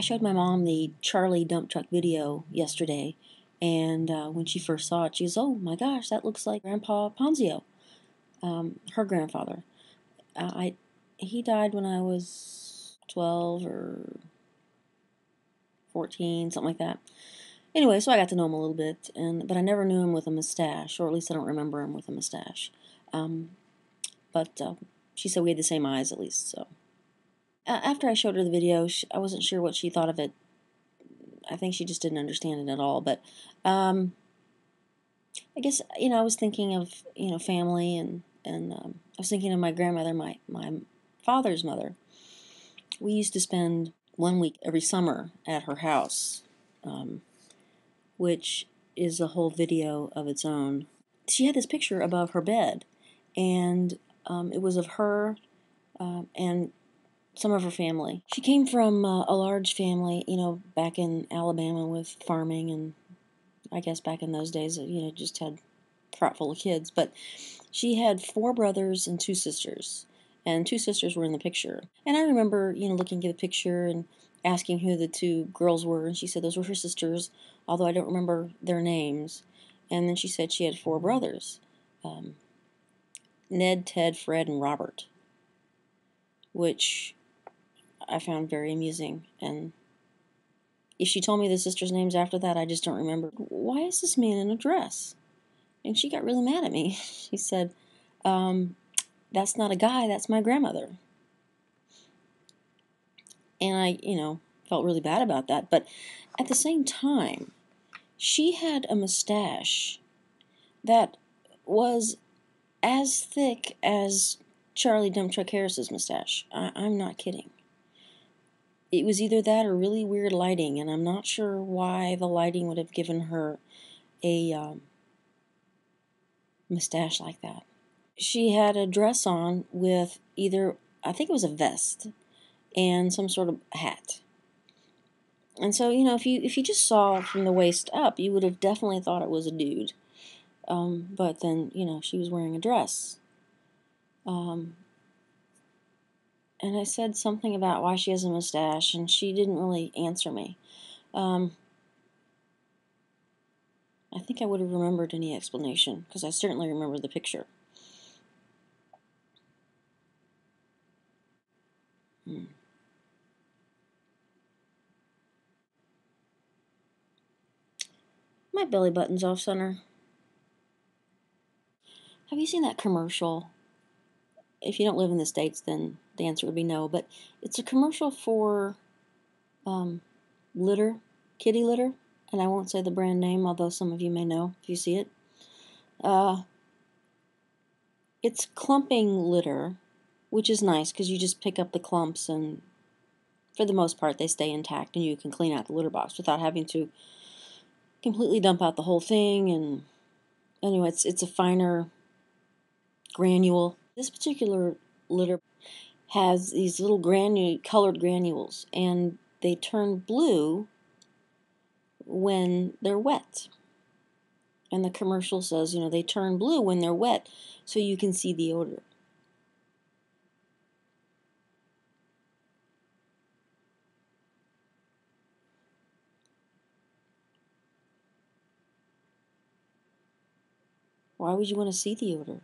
I showed my mom the Charlie dump truck video yesterday, and when she first saw it, she goes, "Oh my gosh, that looks like Grandpa Ponzio, her grandfather." He died when I was 12 or 14, something like that. Anyway, so I got to know him a little bit, but I never knew him with a mustache, or at least I don't remember him with a mustache. But she said we had the same eyes, at least. So after I showed her the video, I wasn't sure what she thought of it. I think she just didn't understand it at all. But I guess I was thinking of family, and I was thinking of my grandmother, my father's mother. We used to spend 1 week every summer at her house, which is a whole video of its own. She had this picture above her bed, and it was of her and some of her family. She came from a large family, back in Alabama with farming, and I guess back in those days, just had a crop full of kids. But she had 4 brothers and 2 sisters, and 2 sisters were in the picture. And I remember, looking at the picture and asking who the 2 girls were, and she said those were her sisters, although I don't remember their names. And then she said she had 4 brothers, Ned, Ted, Fred, and Robert, which I found very amusing. And if she told me the sisters' names after that, I just don't remember. Why is this man in a dress? And she got really mad at me. She said, that's not a guy, that's my grandmother. And I, felt really bad about that. But at the same time, she had a mustache that was as thick as Charlie Dump Truck Harris's mustache. I'm not kidding. It was either that or really weird lighting, and I'm not sure why the lighting would have given her a mustache like that. She had a dress on with either, I think it was a vest, and some sort of hat. And so, if you just saw from the waist up, you would have definitely thought it was a dude. But then, she was wearing a dress. And I said something about why she has a mustache, and she didn't really answer me. I think I would have remembered any explanation, because I certainly remember the picture. My belly button's off center. Have you seen that commercial? If you don't live in the States, then the answer would be no. But it's a commercial for litter, kitty litter. And I won't say the brand name, although some of you may know if you see it. It's clumping litter, which is nice because you just pick up the clumps, and for the most part they stay intact, and you can clean out the litter box without having to completely dump out the whole thing. And anyway, it's a finer granule. This particular litter has these little colored granules, and they turn blue when they're wet. And the commercial says, they turn blue when they're wet, so you can see the odor. Why would you want to see the odor?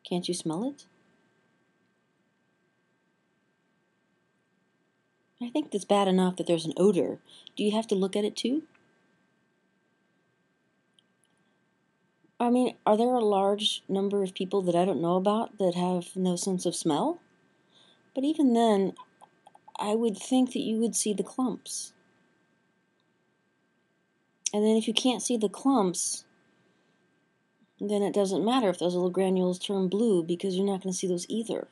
Can't you smell it? I think it's bad enough that there's an odor. Do you have to look at it too? I mean, are there a large number of people that I don't know about that have no sense of smell? But even then, I would think that you would see the clumps. And then if you can't see the clumps, then it doesn't matter if those little granules turn blue, because you're not going to see those either.